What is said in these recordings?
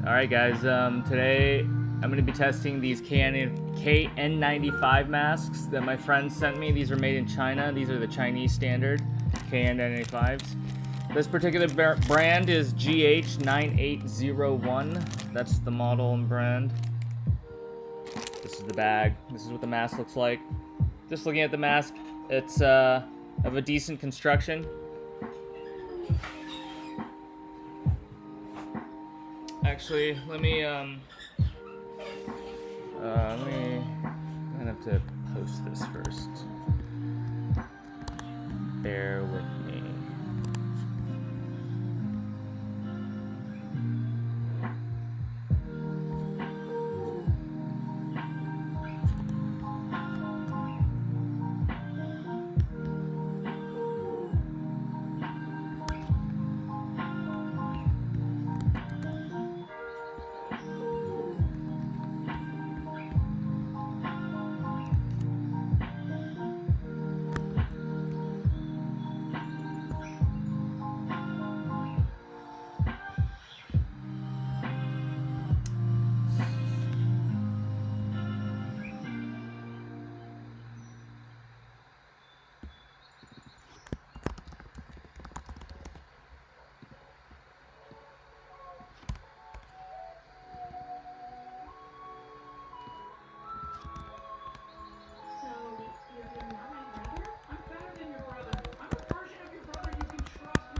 Alright guys, today I'm going to be testing these KN95 masks that my friend sent me. These are made in China. These are the Chinese standard KN95s. This particular brand is GH9801. That's the model and brand. This is the bag. This is what the mask looks like. Just looking at the mask, it's of a decent construction. Actually, I'm gonna have to post this first. Bear with me.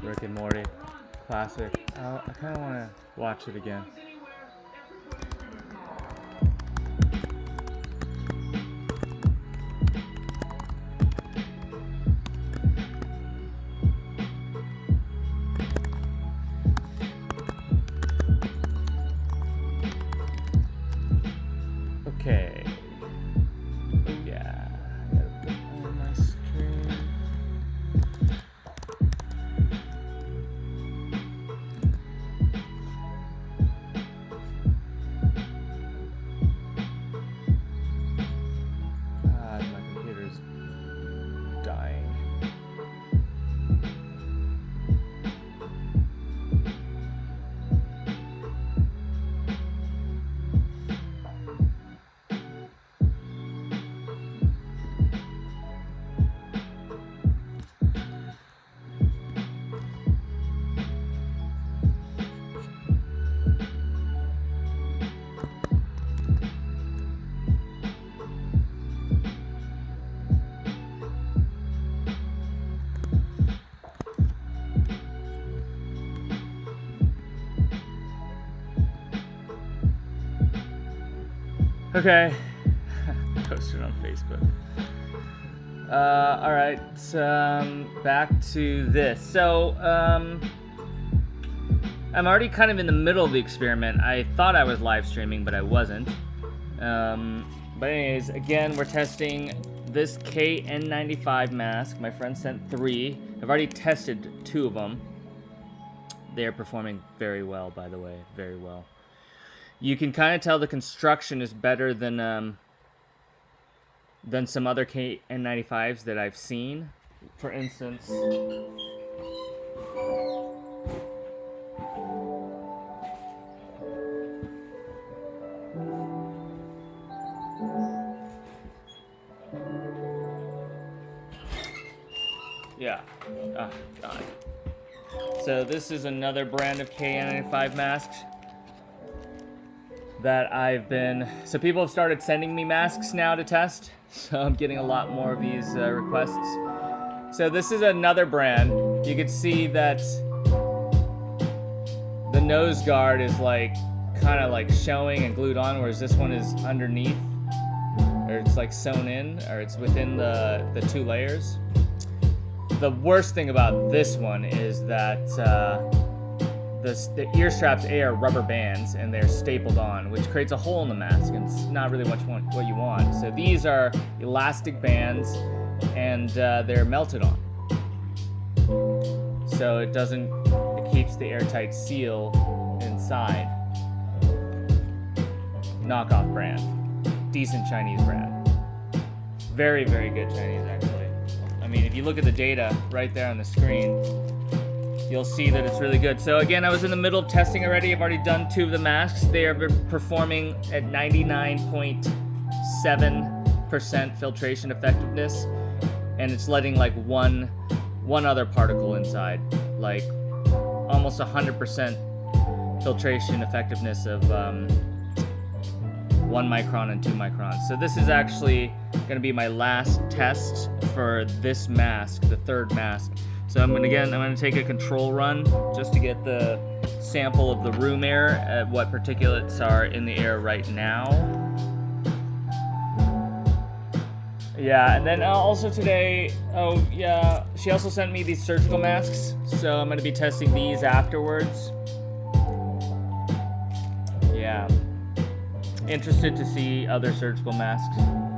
Rick and Morty, classic. I kind of want to watch it again. Okay. Yeah, I gotta put it on my screen. My computer's dying. Okay, posted on Facebook. All right, back to this. So, I'm already kind of in the middle of the experiment. I thought I was live streaming, but I wasn't. But anyways, again, we're testing this KN95 mask. My friend sent 3. I've already tested 2 of them. They're performing very well, by the way, very well. You can kind of tell the construction is better than some other KN95s that I've seen. For instance, yeah. Oh, God. So this is another brand of KN95 masks that I've been... So people have started sending me masks now to test. So I'm getting a lot more of these requests. So this is another brand. You can see that the nose guard is like kind of like showing and glued on, whereas this one is underneath, or it's like sewn in, or it's within the 2 layers. The worst thing about this one is that the ear straps are rubber bands and they're stapled on, which creates a hole in the mask, and it's not really what you want. So these are elastic bands, and they're melted on. So it keeps the airtight seal inside. Knockoff brand. Decent Chinese brand. Very, very good Chinese, actually. I mean, if you look at the data right there on the screen, you'll see that it's really good. So again, I was in the middle of testing already. I've already done 2 of the masks. They are performing at 99.7% filtration effectiveness, and it's letting like one other particle inside, like almost 100% filtration effectiveness of 1 micron and 2 microns. So this is actually going to be my last test for this mask, the third mask. So I'm going to take a control run just to get the sample of the room air at what particulates are in the air right now. Yeah, and then also today, oh yeah, she also sent me these surgical masks, so I'm going to be testing these afterwards. Yeah. Interested to see other surgical masks.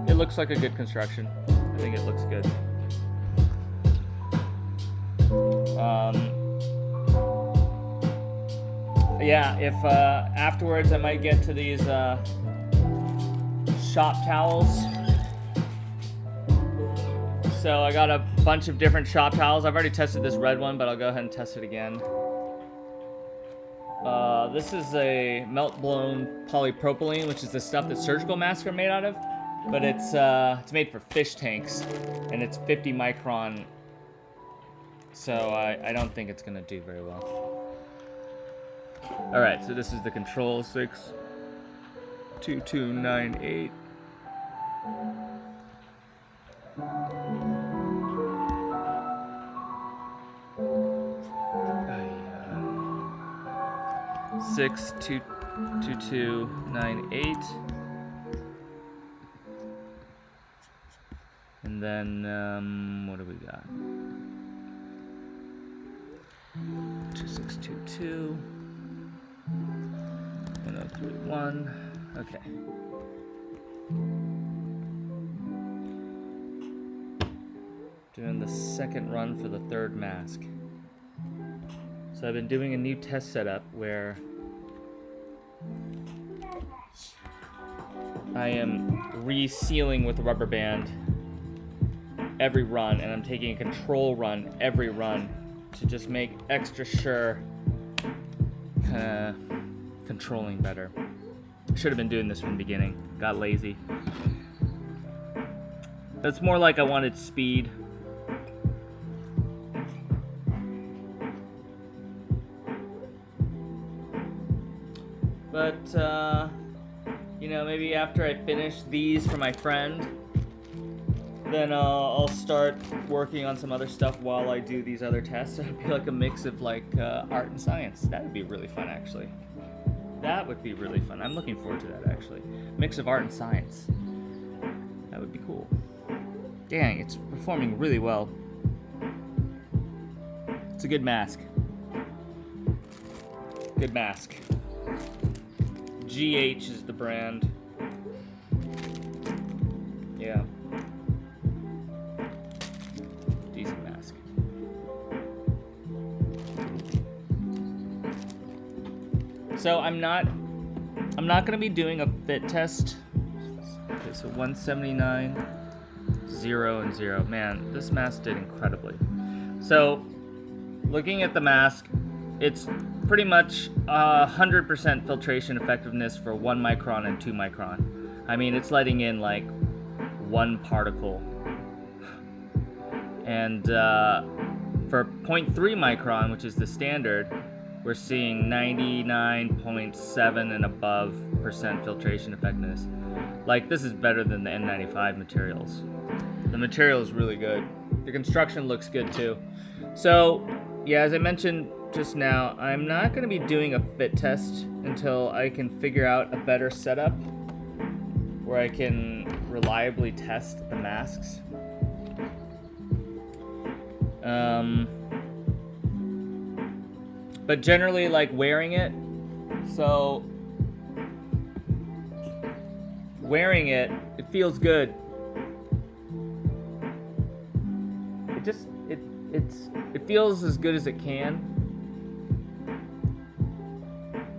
It looks like a good construction. I think it looks good. Yeah, if afterwards I might get to these shop towels. So I got a bunch of different shop towels. I've already tested this red one, but I'll go ahead and test it again. This is a melt-blown polypropylene, which is the stuff that surgical masks are made out of, but it's made for fish tanks, and it's 50 micron, so I don't think it's gonna do very well. All right, so this is the control 62298. 62298, and then what do we got? 2622 1031. Okay. Doing the second run for the third mask. So I've been doing a new test setup where I am resealing with a rubber band every run, and I'm taking a control run every run to just make extra sure, controlling better. Should have been doing this from the beginning. Got lazy. It's more like I wanted speed. But, you know, maybe after I finish these for my friend, then I'll start working on some other stuff while I do these other tests. It'd be like a mix of like art and science. That would be really fun, actually. That would be really fun. I'm looking forward to that, actually. Mix of art and science. That would be cool. Dang, it's performing really well. It's a good mask. Good mask. GH is the brand. Yeah. Decent mask. So I'm not gonna be doing a fit test. Okay, so 179, 0 and 0. Man, this mask did incredibly. So looking at the mask, it's pretty much 100% filtration effectiveness for 1 micron and 2 micron. I mean, it's letting in like 1 particle. And for 0.3 micron, which is the standard, we're seeing 99.7 and above % filtration effectiveness. Like, this is better than the N95 materials. The material is really good. The construction looks good too. So, yeah, as I mentioned just now, I'm not going to be doing a fit test until I can figure out a better setup where I can reliably test the masks. But generally, like, wearing it, so wearing it feels good. It feels as good as it can.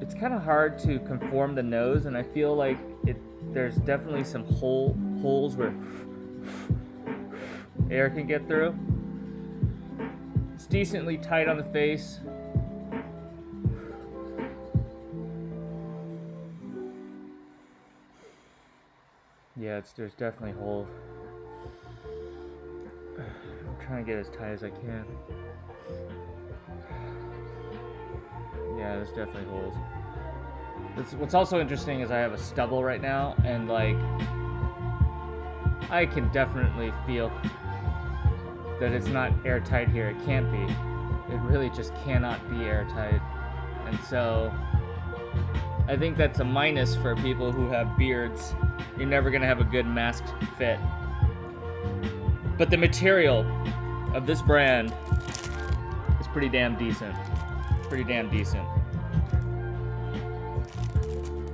It's kind of hard to conform the nose, and I feel like there's definitely some holes where air can get through. It's decently tight on the face. Yeah, there's definitely holes. I'm trying to get as tight as I can. Yeah, there's definitely holes. What's also interesting is I have a stubble right now, and like, I can definitely feel that it's not airtight here. It can't be. It really just cannot be airtight. And so, I think that's a minus for people who have beards. You're never gonna have a good masked fit. But the material of this brand is pretty damn decent. Pretty damn decent.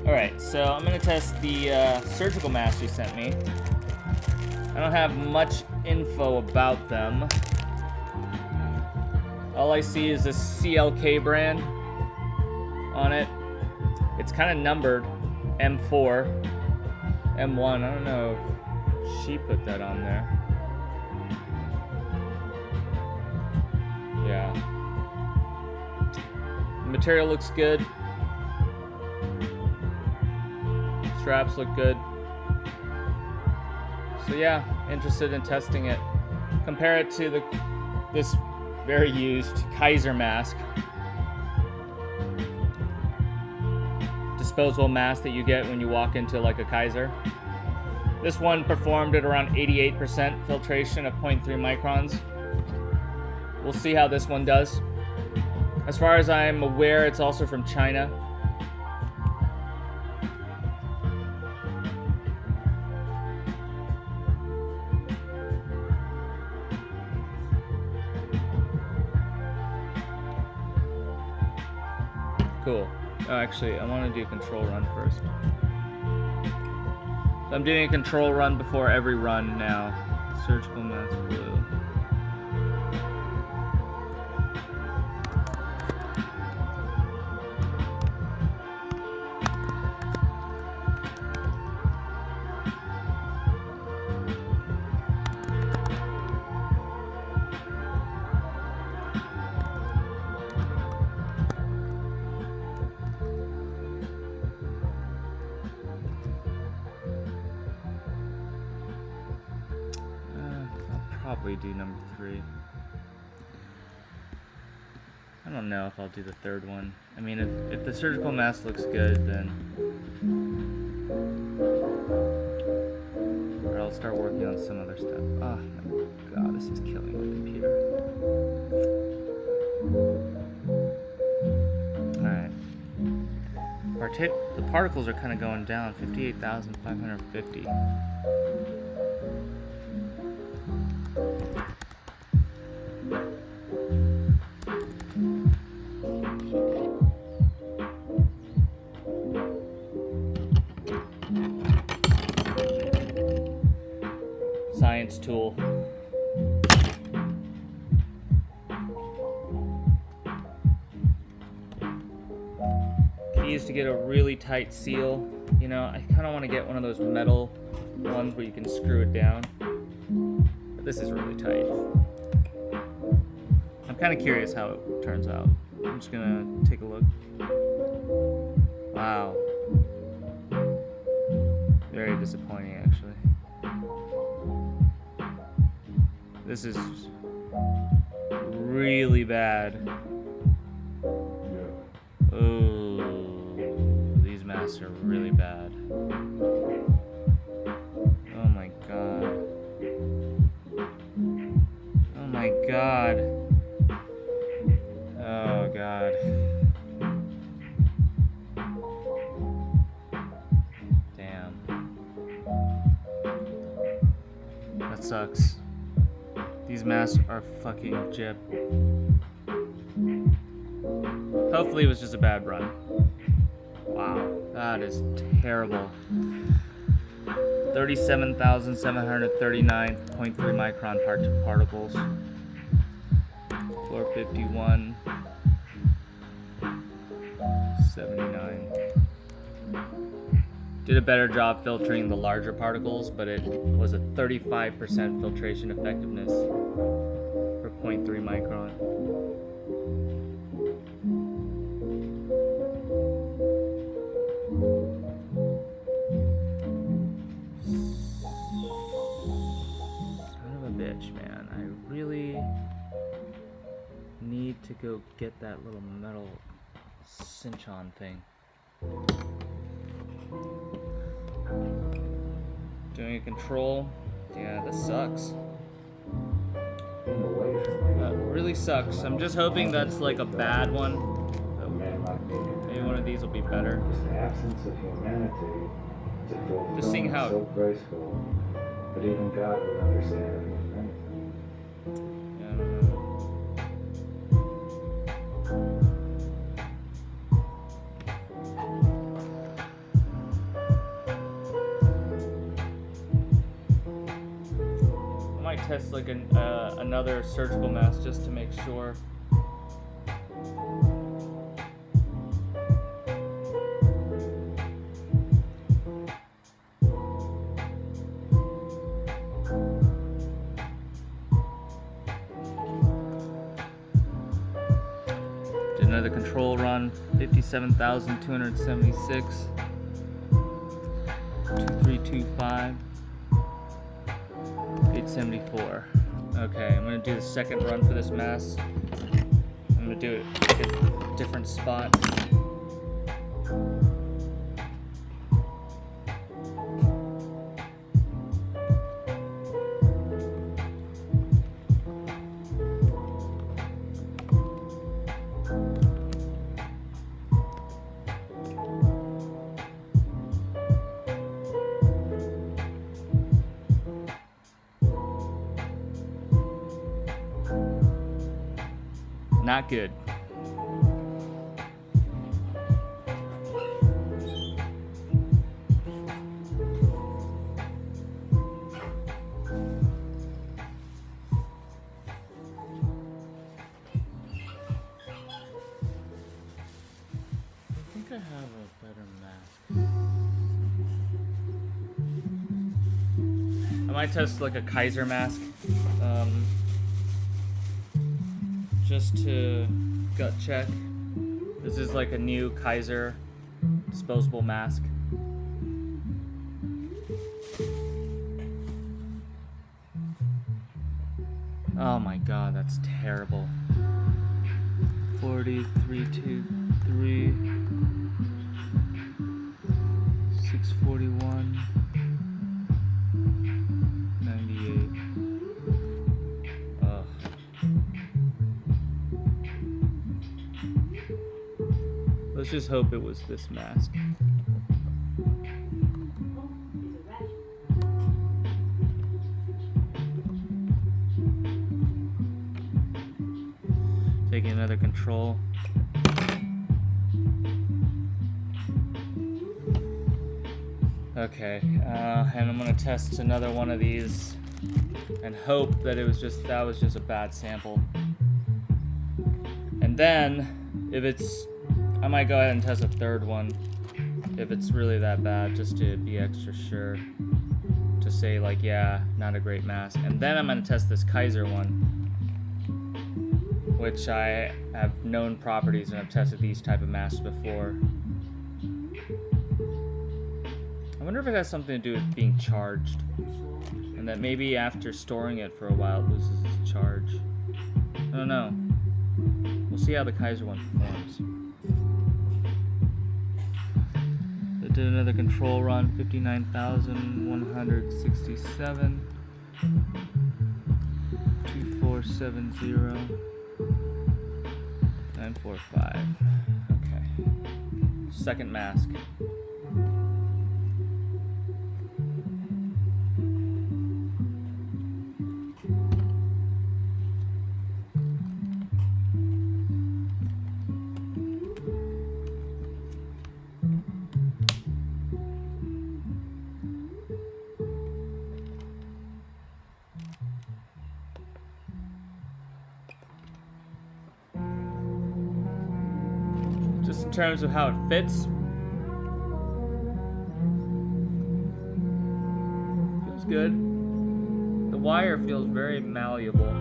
Alright, so I'm gonna test the surgical mask you sent me. I don't have much info about them. All I see is a CLK brand on it. It's kind of numbered, M4, M1. I don't know if she put that on there. Yeah. The material looks good. Straps look good. So yeah, interested in testing it. Compare it to this very used Kaiser mask. Disposable mask that you get when you walk into like a Kaiser. This one performed at around 88% filtration of 0.3 microns. We'll see how this one does. As far as I'm aware, it's also from China. Cool. Oh, actually, I want to do a control run first. So I'm doing a control run before every run now. Surgical mask blue. Probably do number 3. I don't know if I'll do the third one. I mean, if the surgical mask looks good, then or I'll start working on some other stuff. Oh my god, this is killing my computer. Alright. The particles are kind of going down. 58,550. Science tool. Key is to get a really tight seal. You know, I kind of want to get one of those metal ones where you can screw it down. But this is really tight. I'm kind of curious how it turns out. I'm just gonna take a look. Wow. Very disappointing, actually. This is really bad. Oh, these masks are really bad. Oh my god. Oh my god. Oh god. Damn. That sucks. These masks are fucking gypped. Hopefully it was just a bad run. Wow, that is terrible. 37,739.3 micron particles. Floor 51. 79. Did a better job filtering the larger particles, but it was a 35% filtration effectiveness for 0.3 micron. Son of a bitch, man. I really need to go get that little metal cinch-on thing. Doing a control. Yeah, this sucks. That really sucks. I'm just hoping that's like a bad one. Maybe one of these will be better. Just seeing how. So graceful, but even God would understand. Yeah, I don't know. I might test like another surgical mask just to make sure. Did another control run, 57,276, 2325. 874. Okay, I'm gonna do the second run for this mask. I'm gonna do it at a different spot. Not good. I think I have a better mask. I might test like a Kaiser mask. Just to gut check. This is like a new Kaiser disposable mask. Oh my god, that's terrible. 4323 641 98. Ugh. Let's just hope it was this mask. Taking another control. Okay, and I'm gonna test another one of these and hope that that was just a bad sample. And then, if it's, I might go ahead and test a third one if it's really that bad, just to be extra sure, to say like, yeah, not a great mask. And then I'm gonna test this Kaiser one, which I have known properties and I've tested these type of masks before. I wonder if it has something to do with being charged, and that maybe after storing it for a while it loses its charge. I don't know. We'll see how the Kaiser one performs. I did another control run, 59,167, 2470, 945. Okay. Second mask. Just in terms of how it fits, feels good. The wire feels very malleable.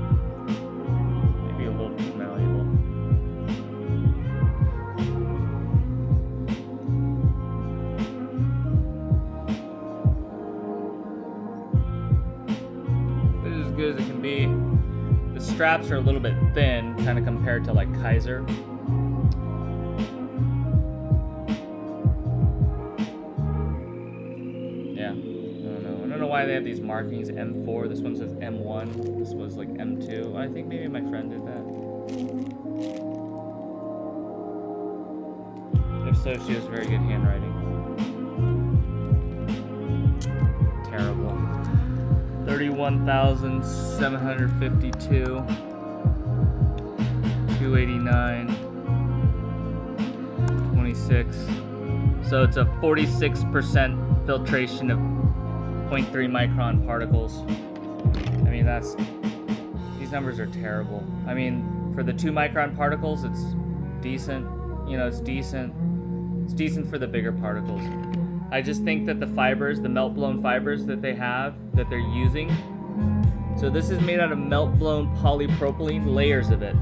straps are a little bit thin, kind of compared to like Kaiser. Yeah, I don't know why they have these markings M4. This one says M1. This was like M2. I think maybe my friend did that. If so, she has very good handwriting. Terrible. 31,752. 289. 26. So it's a 46% filtration of 0.3 micron particles. I mean, these numbers are terrible. I mean, for the 2 micron particles, it's decent. You know, it's decent. It's decent for the bigger particles. I just think that the fibers, the melt-blown fibers that they have, that they're using, so this is made out of melt-blown polypropylene, layers of it.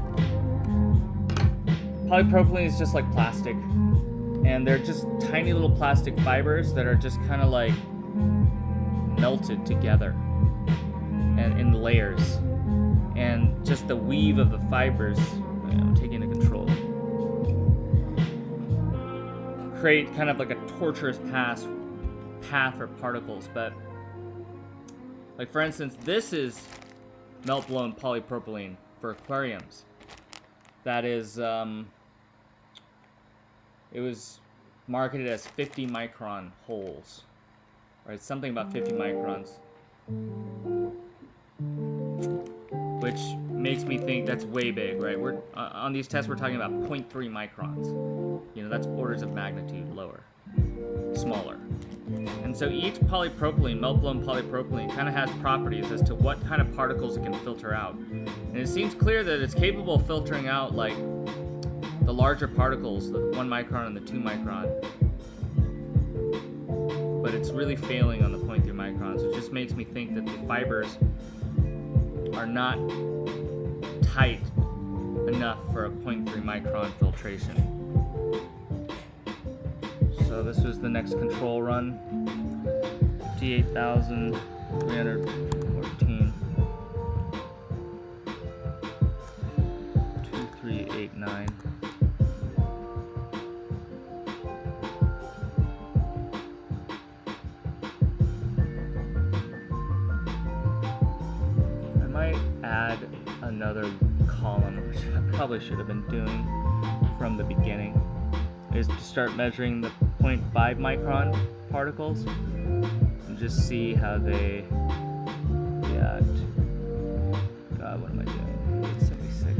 Polypropylene is just like plastic, and they're just tiny little plastic fibers that are just kind of like melted together and in layers, and just the weave of the fibers, I'm taking into control, create kind of like a torturous path for particles. But like, for instance, this is melt-blown polypropylene for aquariums. That is, it was marketed as 50 micron holes, right? Something about 50 microns, which makes me think that's way big, right? We're on these tests, we're talking about 0.3 microns. You know, that's orders of magnitude lower, smaller. And so each polypropylene, melt-blown polypropylene, kind of has properties as to what kind of particles it can filter out. And it seems clear that it's capable of filtering out like the larger particles, the 1 micron and the 2 micron. But it's really failing on the 0.3 microns. It just makes me think that the fibers are not tight enough for a 0.3 micron filtration. So this was the next control run. 58,314. 2389. I might add another column, which I probably should have been doing from the beginning, is to start measuring the 0.5 micron particles and just see how they react. God, what am I doing? 876.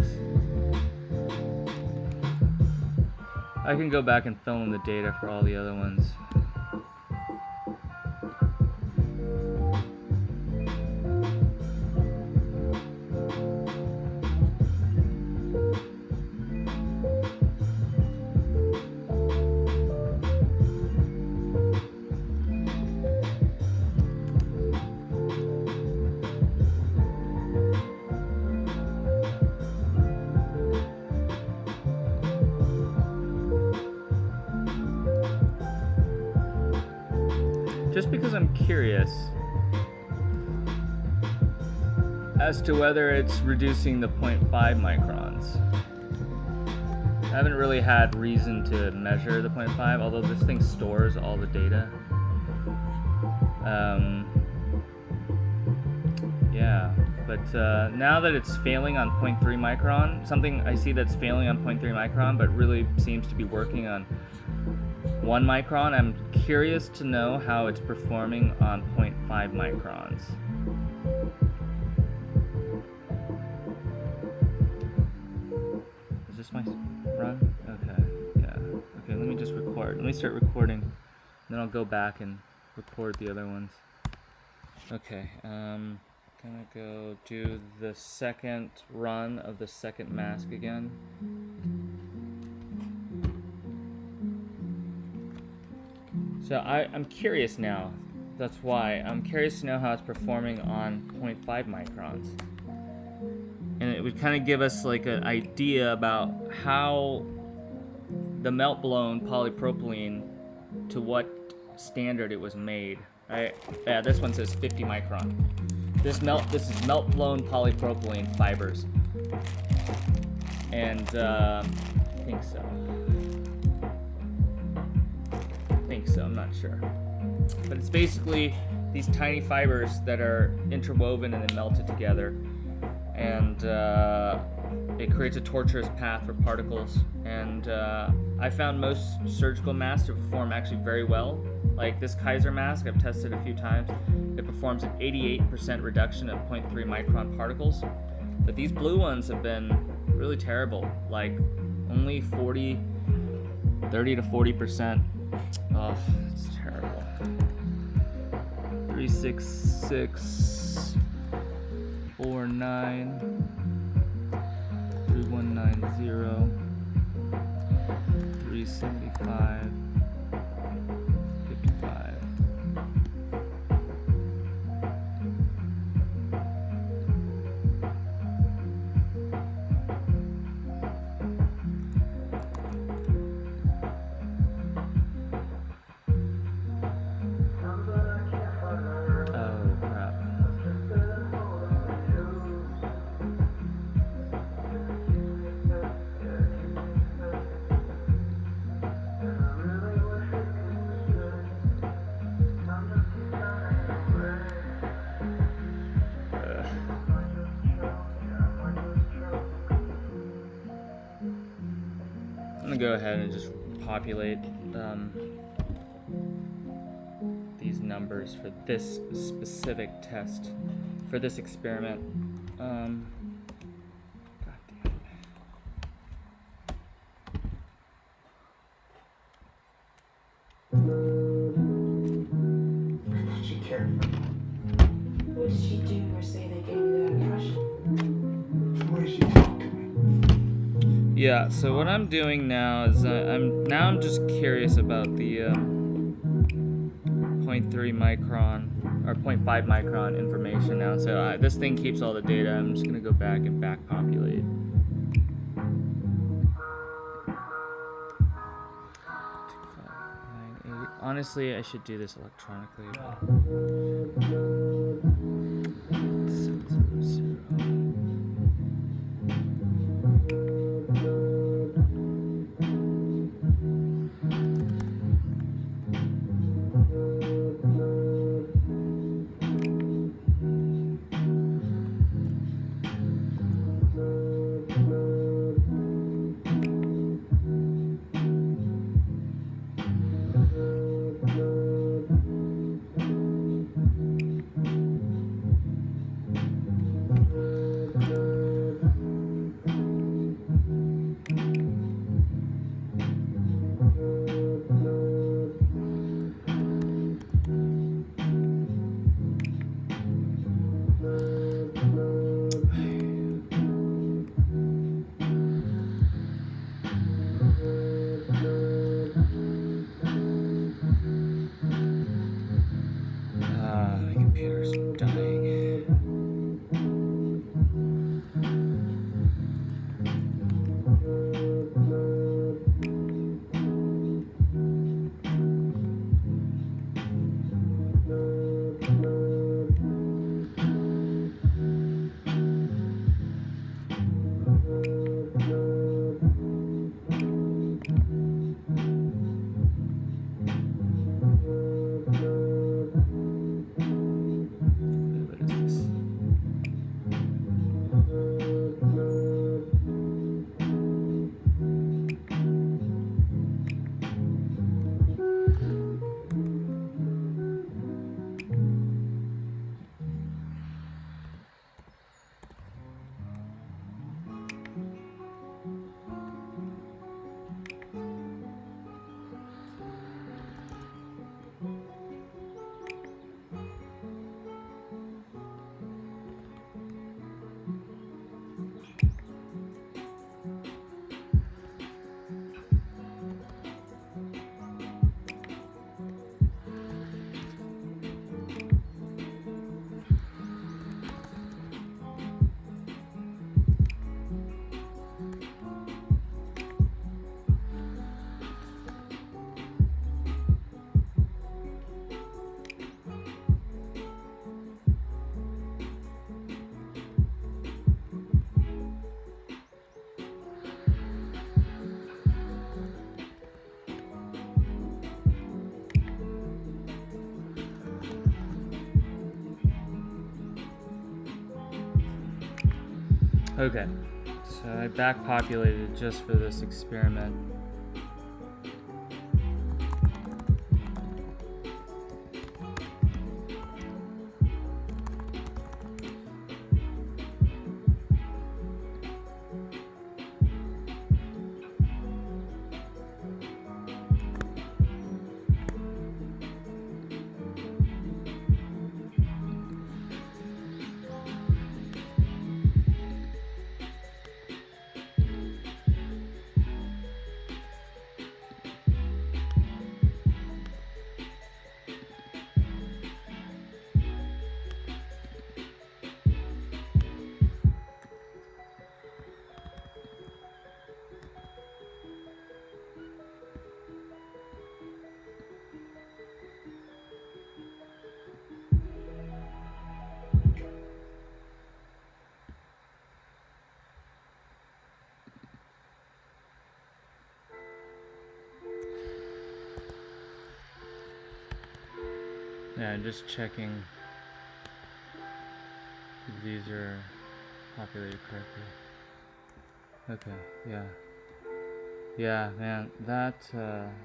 I can go back and fill in the data for all the other ones. Just because I'm curious as to whether it's reducing the 0.5 microns. I haven't really had reason to measure the 0.5, although this thing stores all the data. Yeah, but now that it's failing on 0.3 micron, something I see that's failing on 0.3 micron but really seems to be working on 1 micron, I'm curious to know how it's performing on 0.5 microns. Is this my run? Okay, yeah. Okay, let me just record. Let me start recording, then I'll go back and record the other ones. Okay, gonna go do the second run of the second mask again. So I'm curious now. That's why I'm curious to know how it's performing on 0.5 microns. And it would kind of give us like an idea about how the melt-blown polypropylene, to what standard it was made. Yeah, this one says 50 micron. This is melt-blown polypropylene fibers. And I think so. I'm not sure. But it's basically these tiny fibers that are interwoven and then melted together. And it creates a tortuous path for particles. And I found most surgical masks to perform actually very well. Like this Kaiser mask, I've tested a few times. It performs an 88% reduction of 0.3 micron particles. But these blue ones have been really terrible. Like only 30 to 40%. Oh, it's terrible. 366, 49, 3190, 375, 55. I'm gonna go ahead and just populate these numbers for this specific test, for this experiment. God damn it. She cared for me. What did she do or say that gave you that impression? The way she talked to me. Yeah, so what I'm doing now is I'm just curious about the 0.3 micron or 0.5 micron information now. So this thing keeps all the data. I'm just gonna go back and back populate. Honestly, I should do this electronically. Okay, so I back populated just for this experiment. Yeah, I'm just checking if these are populated correctly. Okay, yeah. Yeah, man, that,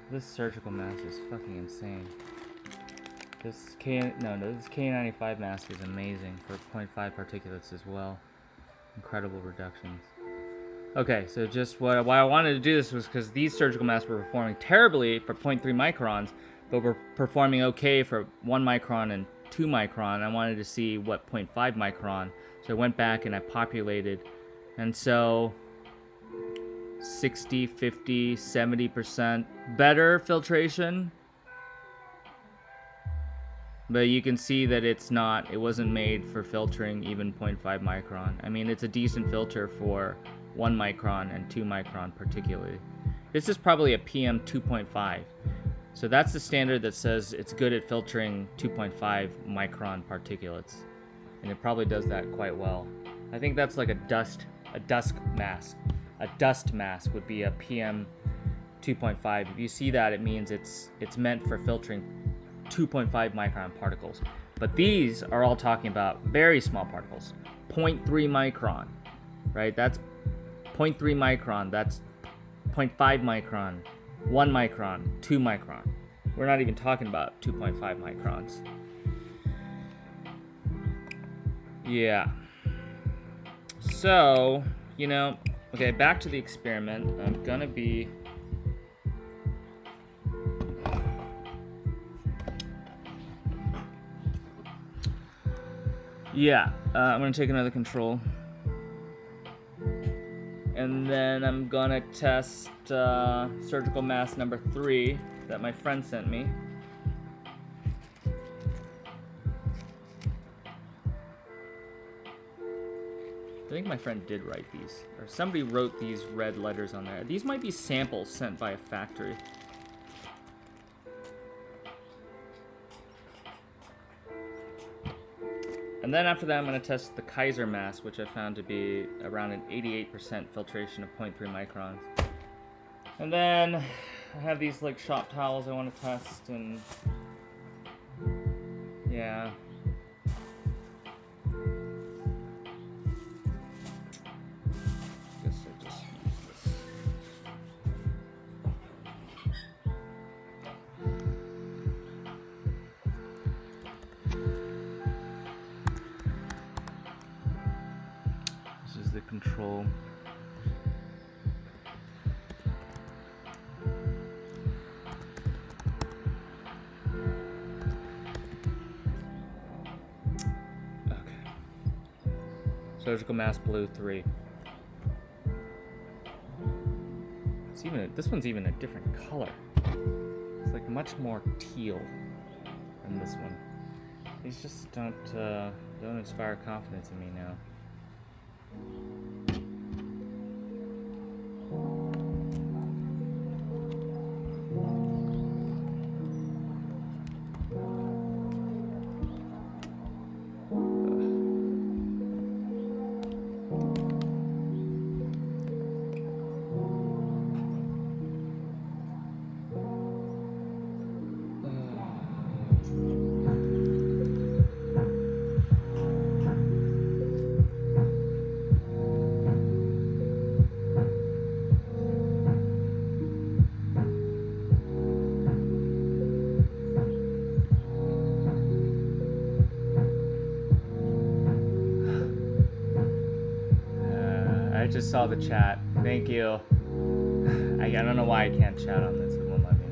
this surgical mask is fucking insane. This this KN95 mask is amazing for 0.5 particulates as well. Incredible reductions. Okay, so just why I wanted to do this was because these surgical masks were performing terribly for 0.3 microns, but were performing okay for 1 micron and 2 micron. I wanted to see what 0.5 micron, so I went back and I populated, and so 60, 50, 70% better filtration. But you can see that it wasn't made for filtering even 0.5 micron. I mean, it's a decent filter for 1 micron and 2 micron particularly. This is probably a PM 2.5. So that's the standard that says it's good at filtering 2.5 micron particulates. And it probably does that quite well. I think that's like a dust mask. A dust mask would be a PM 2.5. If you see that, it means it's meant for filtering 2.5 micron particles. But these are all talking about very small particles. 0.3 micron, right? That's 0.3 micron, that's 0.5 micron, 1 micron, 2 micron. We're not even talking about 2.5 microns. Yeah. So, okay, back to the experiment. I'm gonna be... Yeah, I'm gonna take another control. And then I'm gonna test surgical mask number 3 that my friend sent me. I think my friend did write these, or somebody wrote these red letters on there. These might be samples sent by a factory. And then after that, I'm going to test the Kaiser mask, which I found to be around an 88% filtration of 0.3 microns. And then I have these like shop towels I want to test, and yeah. Guess I just use this. This is the control. Surgical mask blue 3. This one's even a different color. It's like much more teal than this one. These just don't inspire confidence in me now. just saw the chat. Thank you. I don't know why I can't chat on this. It won't let me.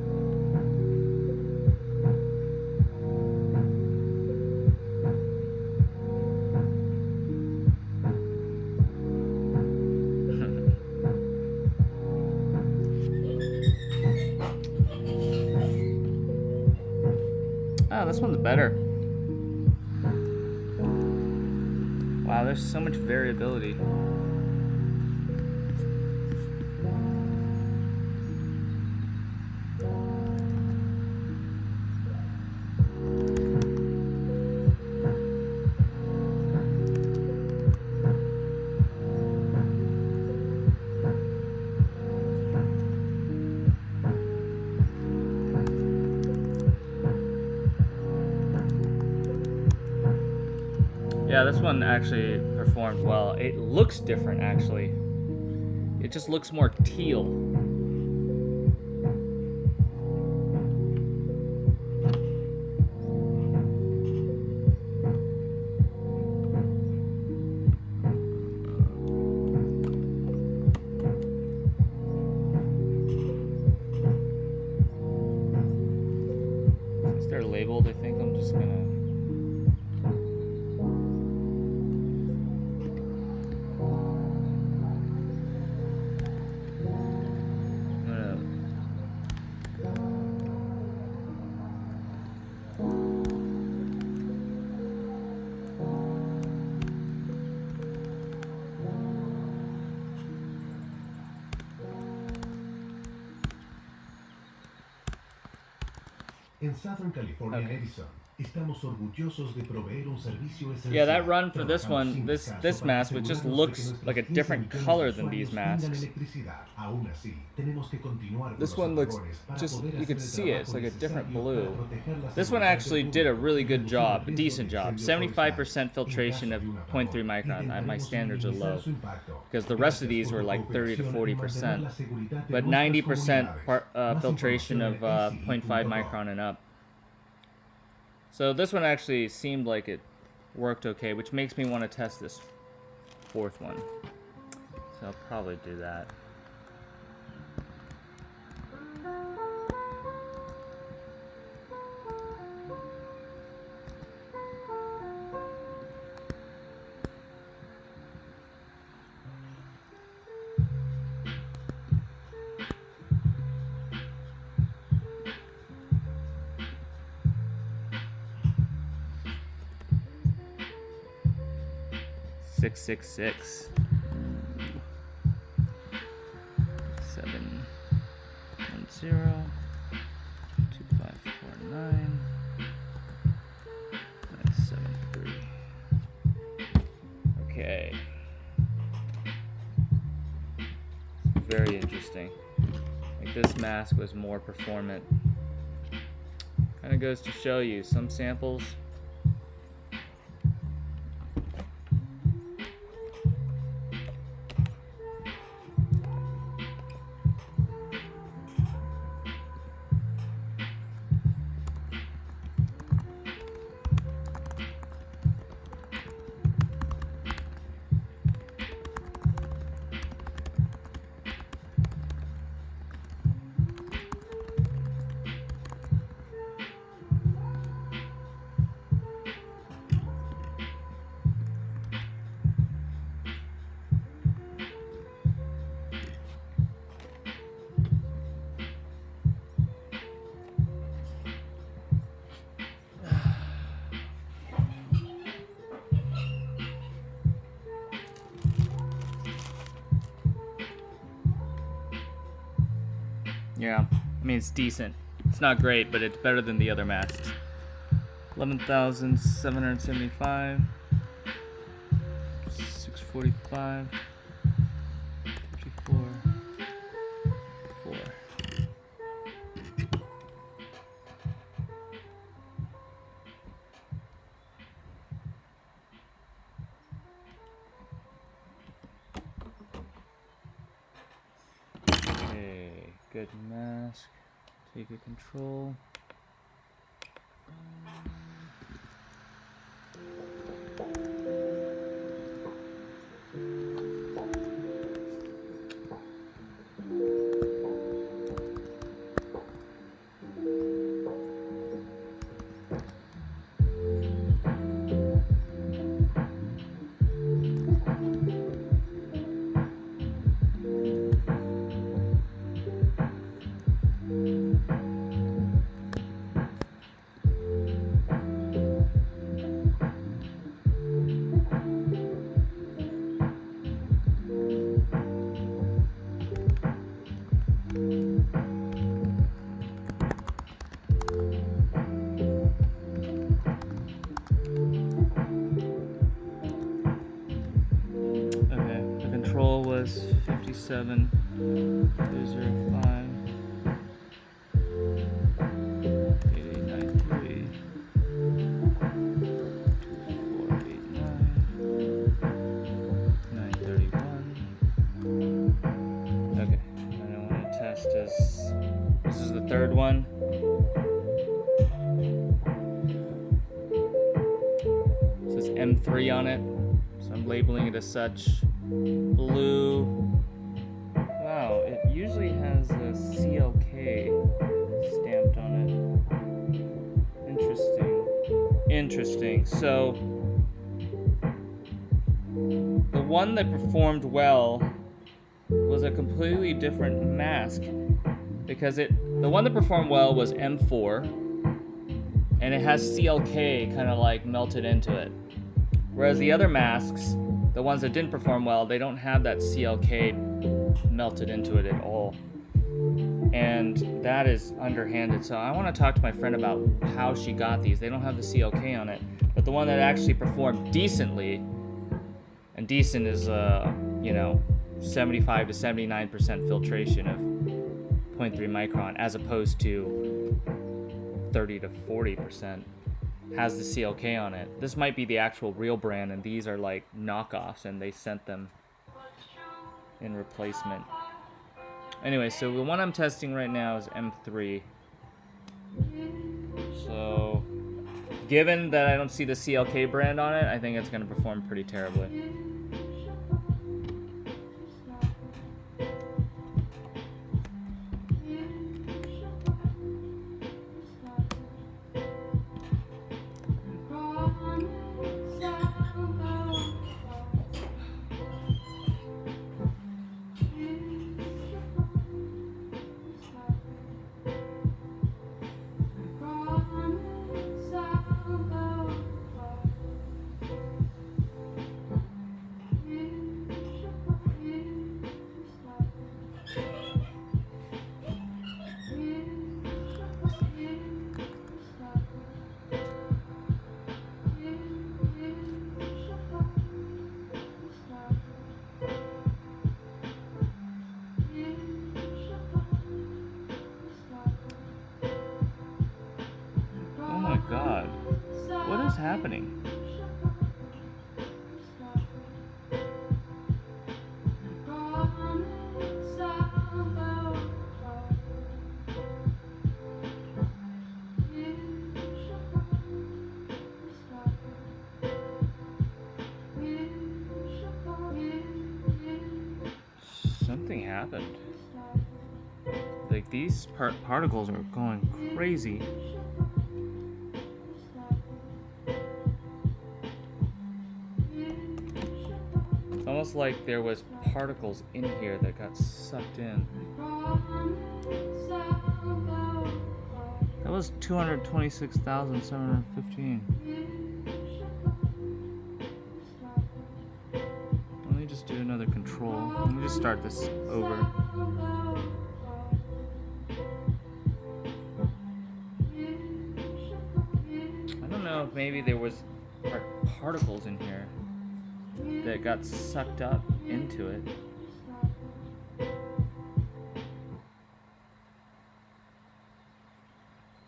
Oh, this one's better. Wow, there's so much variability. Yeah, this one actually performed well. It looks different, actually. It just looks more teal. Since they're labeled, I think I'm just gonna... En Southern California, Edison, estamos orgullosos de proveer un servicio esencial. Yeah, that run for this one, this mask, which just looks like a different color than these masks. This one looks just, you can see it, it's like a different blue. This one actually did a really good job, a decent job. 75% filtration of 0.3 micron. My standards are low, because the rest of these were like 30 to 40%. But 90% filtration of 0.5 micron and up. So this one actually seemed like it worked okay, which makes me want to test this fourth one. So I'll probably do that. Six, 7, 1, 0, 2, 5, 4, 9, 9, 7, 3. Okay. Very interesting. Like this mask was more performant. Kind of goes to show you some samples. Yeah, I mean, it's decent. It's not great, but it's better than the other masks. 11,775. 645. 54. 4. Good mask. Take a control. Okay, the control was 57,205. 8893. 2489. 931. Okay, and I want to test this is the third one. It says M3 on it, so I'm labeling it as such. Blue. Wow, it usually has a CLK stamped on it. Interesting. So the one that performed well was a completely different mask, because the one that performed well was M4, and it has CLK kind of like melted into it. Whereas the other masks, the ones that didn't perform well, they don't have that CLK melted into it at all. And that is underhanded. So I want to talk to my friend about how she got these. They don't have the CLK on it, but the one that actually performed decently, and decent is 75 to 79% filtration of 0.3 micron, as opposed to 30 to 40%, has the CLK on it. This might be the actual real brand, and these are like knockoffs, and they sent them in replacement. Anyway, so the one I'm testing right now is M3. So, given that I don't see the CLK brand on it, I think it's going to perform pretty terribly. Oh my god. What is happening? Something happened. Like, these particles are going crazy. It's almost like there was particles in here that got sucked in. That was 226,715. Let me just do another control. Let me just start this over. I don't know if maybe there was particles in here that got sucked up into it.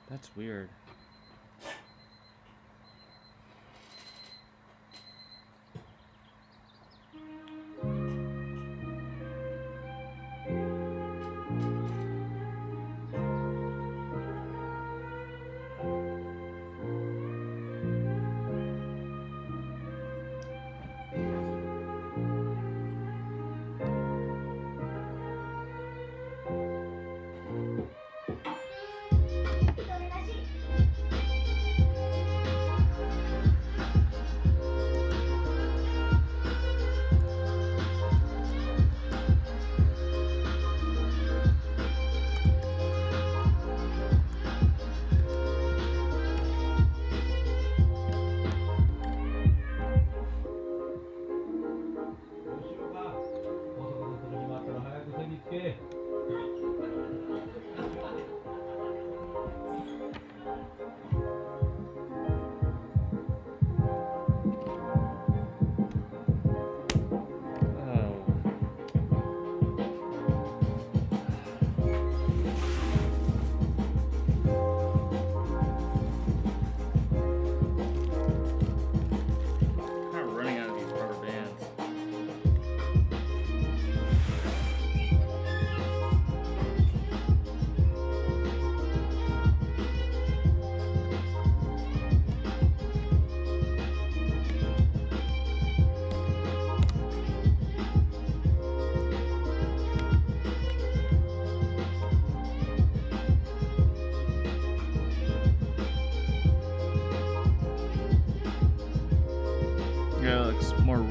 That's weird.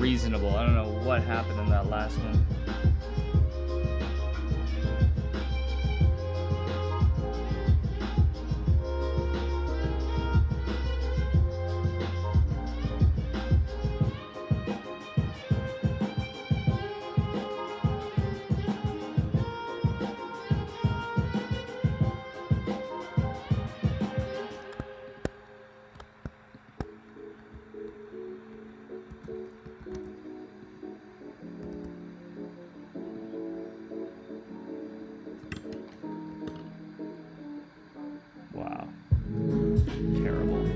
reasonable. I don't know what happened in that last one. Wow. Terrible.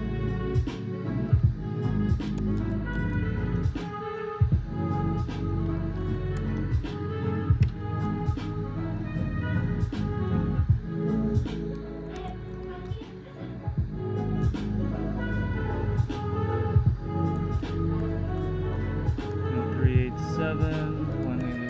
Three, 8, 7, 184.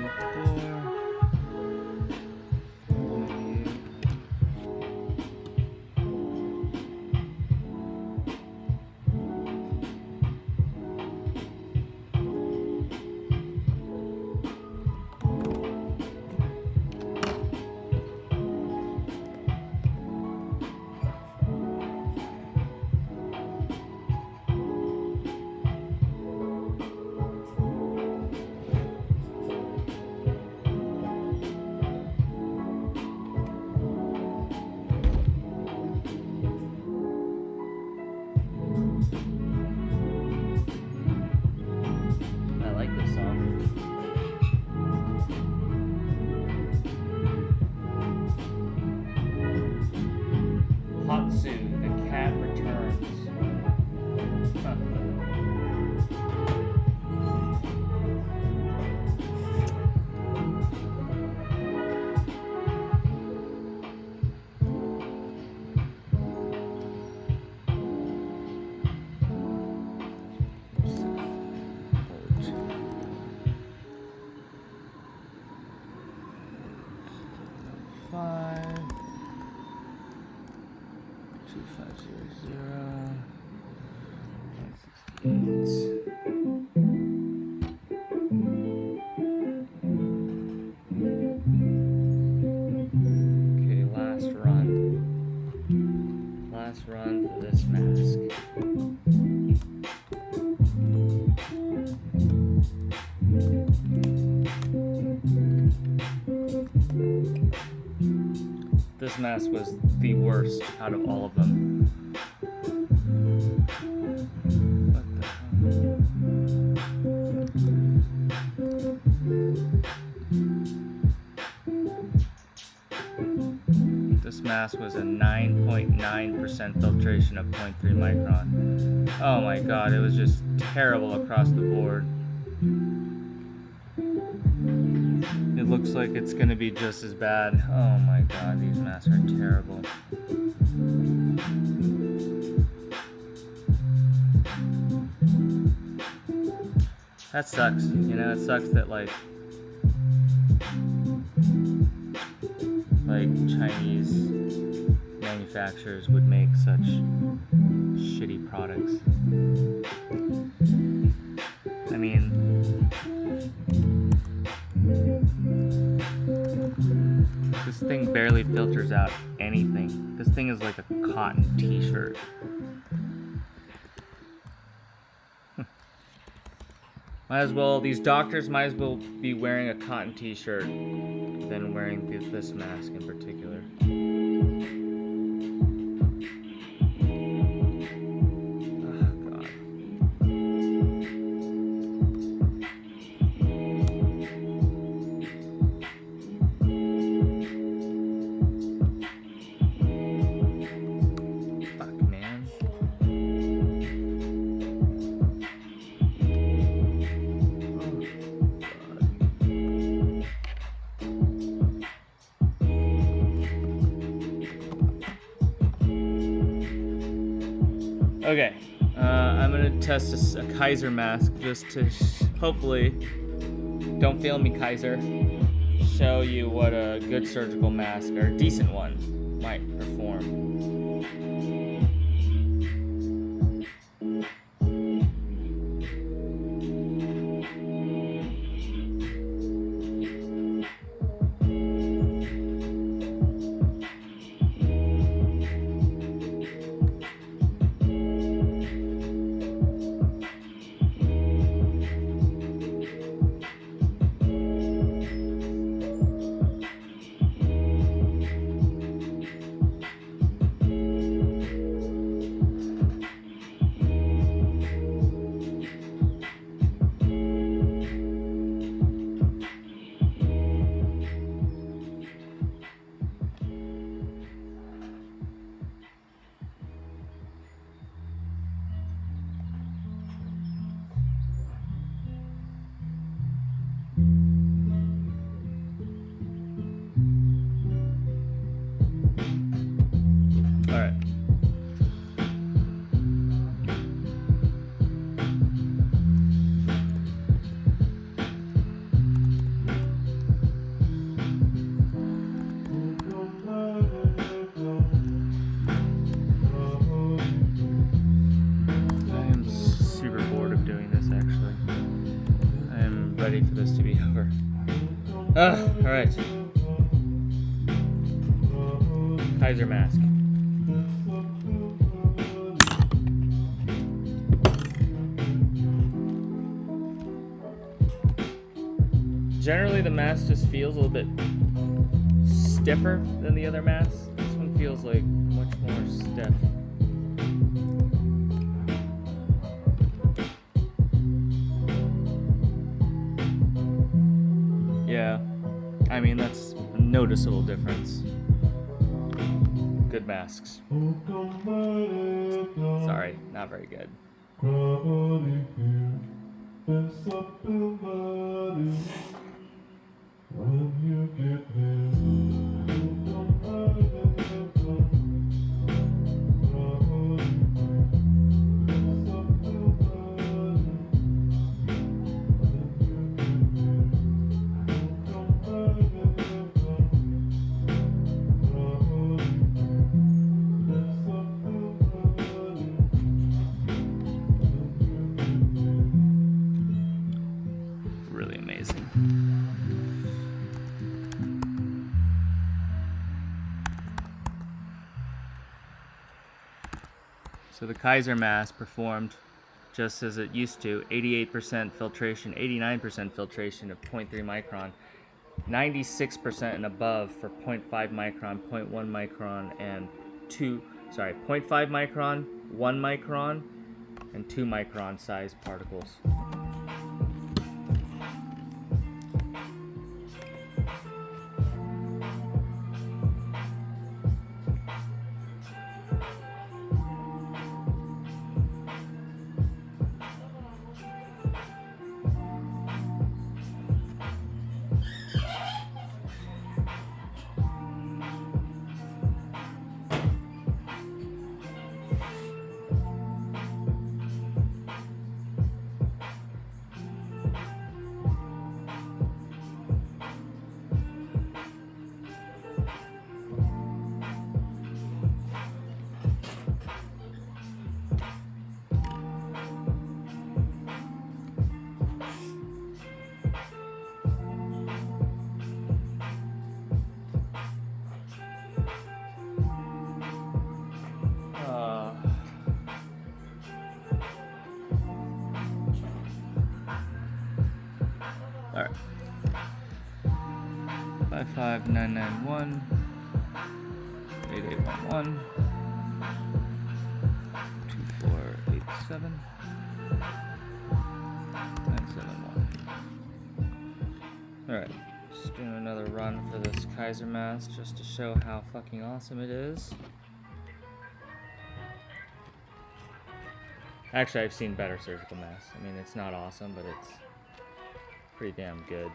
I like this song. Hatsu, the cat returns. Huh. Five, 2500, 168. Okay, last run. Last run for this mask. This mask was the worst out of all of them. What the hell? This mask was a 9.9% filtration of 0.3 micron. Oh my god, it was just terrible across the board. It looks like it's gonna be just as bad. Oh my god, these masks are terrible. That sucks, you know, it sucks that like Chinese manufacturers would make such shitty products. I mean, this thing barely filters out anything. This thing is like a cotton t-shirt. Might as well, these doctors might as well be wearing a cotton t-shirt than wearing this mask in particular. Oh, God. Fuck, man. Okay, I'm gonna test a Kaiser mask just to hopefully, don't fail me Kaiser, show you what a good surgical mask, or a decent one, might perform. Alright. Kaiser mask. Generally, the mask just feels a little bit stiffer than the other masks. This one feels like much more stiff. Yeah, I mean, that's a noticeable difference. Good masks. Sorry, not very good. Really amazing. So the Kaiser mask performed just as it used to, 88% filtration, 89% filtration of 0.3 micron, 96% and above for 0.5 micron, 0.1 micron, and 0.5 micron, 1 micron, and 2 micron size particles. Alright. 55991 8811 2487 971. Alright, just doing another run for this Kaiser mask just to show how fucking awesome it is. Actually, I've seen better surgical masks. I mean, it's not awesome, but it's pretty damn good.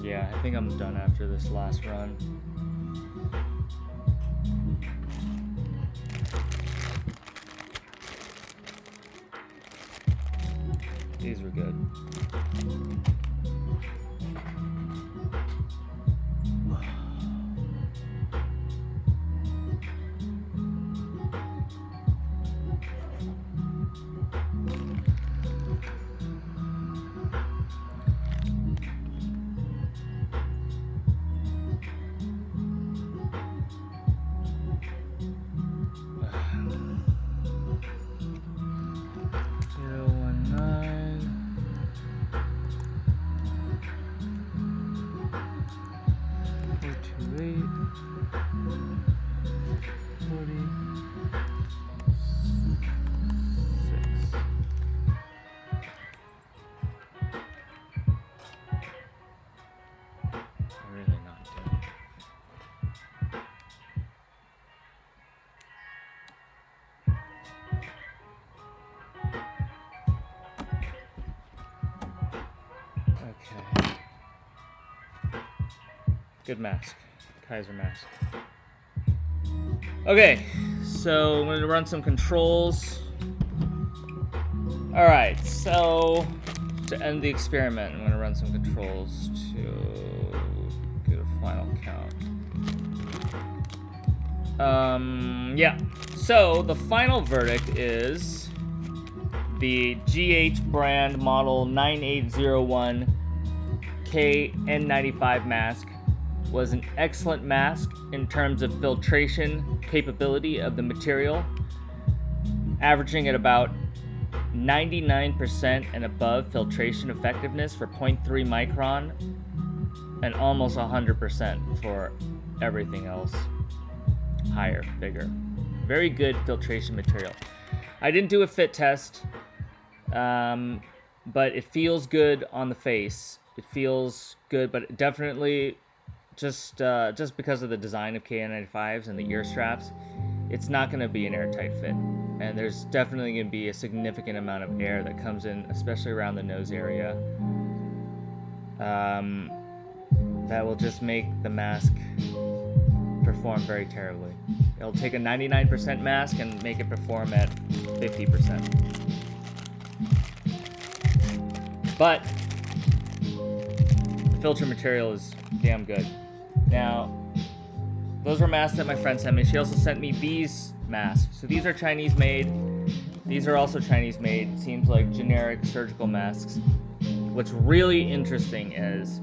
Yeah, I think I'm done after this last run. These were good. Okay. Good mask. Kaiser mask. Okay, so I'm going to run some controls. All right, so to end the experiment, I'm going to run some controls to get a final count. Yeah. So the final verdict is the GH brand model 9801 KN95 mask was an excellent mask in terms of filtration capability of the material, averaging at about 99% and above filtration effectiveness for 0.3 micron and almost 100% for everything else higher, bigger. Very good filtration material. I didn't do a fit test, but it feels good on the face. It feels good, but definitely just because of the design of KN95s and the ear straps, it's not going to be an airtight fit. And there's definitely going to be a significant amount of air that comes in, especially around the nose area. That will just make the mask perform very terribly. It'll take a 99% mask and make it perform at 50%. But the filter material is damn good. Now, those were masks that my friend sent me. She also sent me these masks. So these are Chinese made. These are also Chinese made. Seems like generic surgical masks. What's really interesting is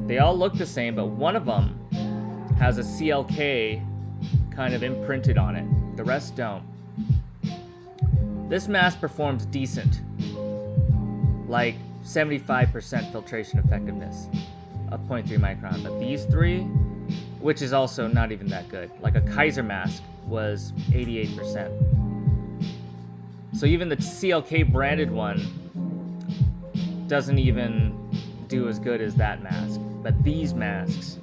they all look the same, but one of them has a CLK kind of imprinted on it. The rest don't. This mask performs decent, like 75% filtration effectiveness of 0.3 micron. But these three, which is also not even that good, like a Kaiser mask was 88%. So even the CLK branded one doesn't even do as good as that mask. But these masks,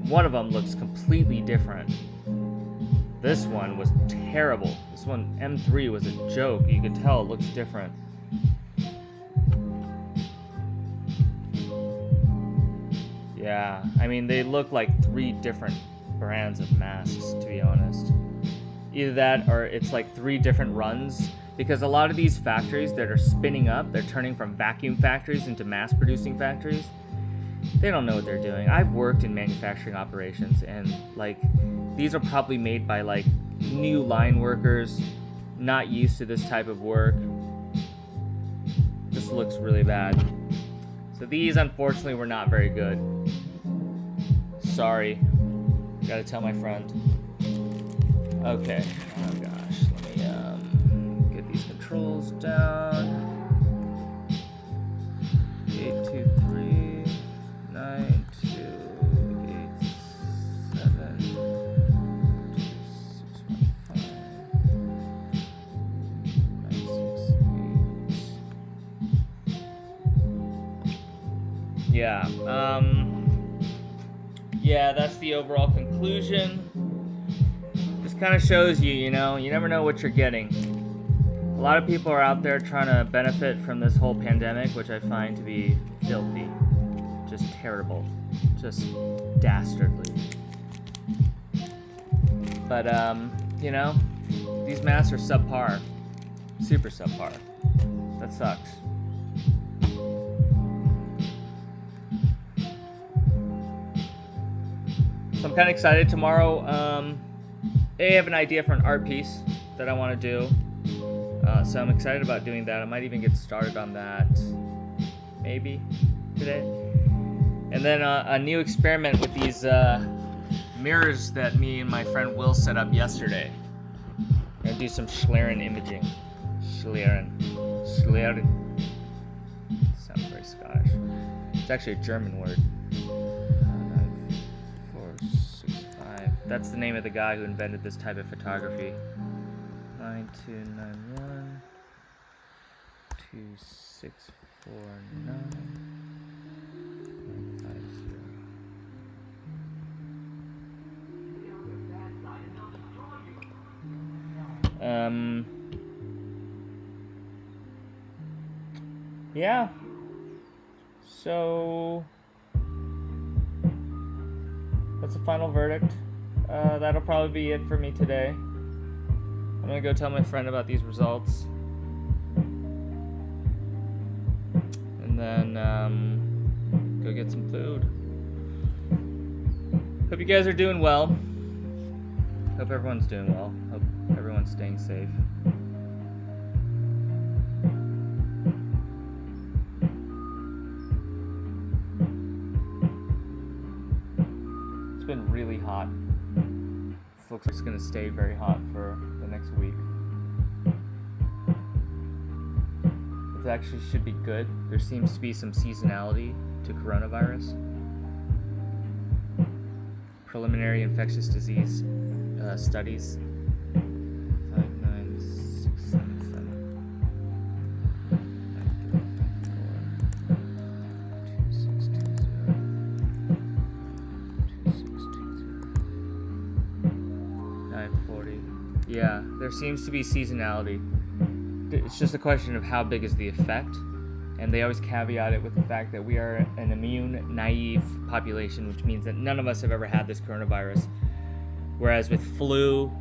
one of them looks completely different. This one was terrible. This one, M3, was a joke. You could tell it looks different. Yeah, I mean, they look like three different brands of masks, to be honest. Either that or it's like three different runs, because a lot of these factories that are spinning up, they're turning from vacuum factories into mass producing factories. They don't know what they're doing. I've worked in manufacturing operations, and like these are probably made by like new line workers, not used to this type of work. This looks really bad. So these, unfortunately, were not very good. Sorry. Gotta tell my friend. Okay. Oh gosh. Let me get these controls down. 823 9287 Yeah, yeah, that's the overall conclusion. Just kind of shows you, you never know what you're getting. A lot of people are out there trying to benefit from this whole pandemic, which I find to be filthy. Just terrible. Just dastardly. But, these masks are subpar. Super subpar. That sucks. So I'm kind of excited. Tomorrow, I have an idea for an art piece that I want to do. So I'm excited about doing that. I might even get started on that maybe today. And then a new experiment with these mirrors that me and my friend Will set up yesterday. I'm going to do some Schlieren imaging. Schlieren. Sounds very Scottish. It's actually a German word. 9465. That's the name of the guy who invented this type of photography. 9291 2649 yeah. So that's the final verdict. That'll probably be it for me today. I'm gonna go tell my friend about these results. and then go get some food. Hope you guys are doing well. Hope everyone's doing well. Hope everyone's staying safe. It's been really hot. This looks like it's gonna stay very hot for the next week. It actually should be good. There seems to be some seasonality to coronavirus. Preliminary infectious disease studies. 59677. 940. Yeah, there seems to be seasonality. It's just a question of how big is the effect, and they always caveat it with the fact that we are an immune naive population, which means that none of us have ever had this coronavirus. Whereas with flu,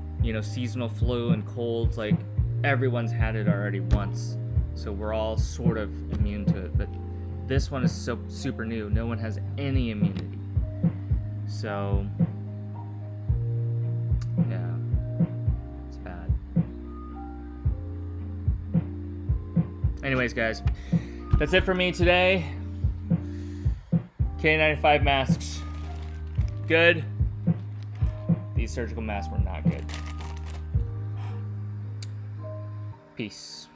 seasonal flu and colds, like everyone's had it already once, so we're all sort of immune to it. But this one is so super new. No one has any immunity. So yeah, it's bad. Anyways, guys, that's it for me today. KN95 masks, good. These surgical masks were not good. Peace.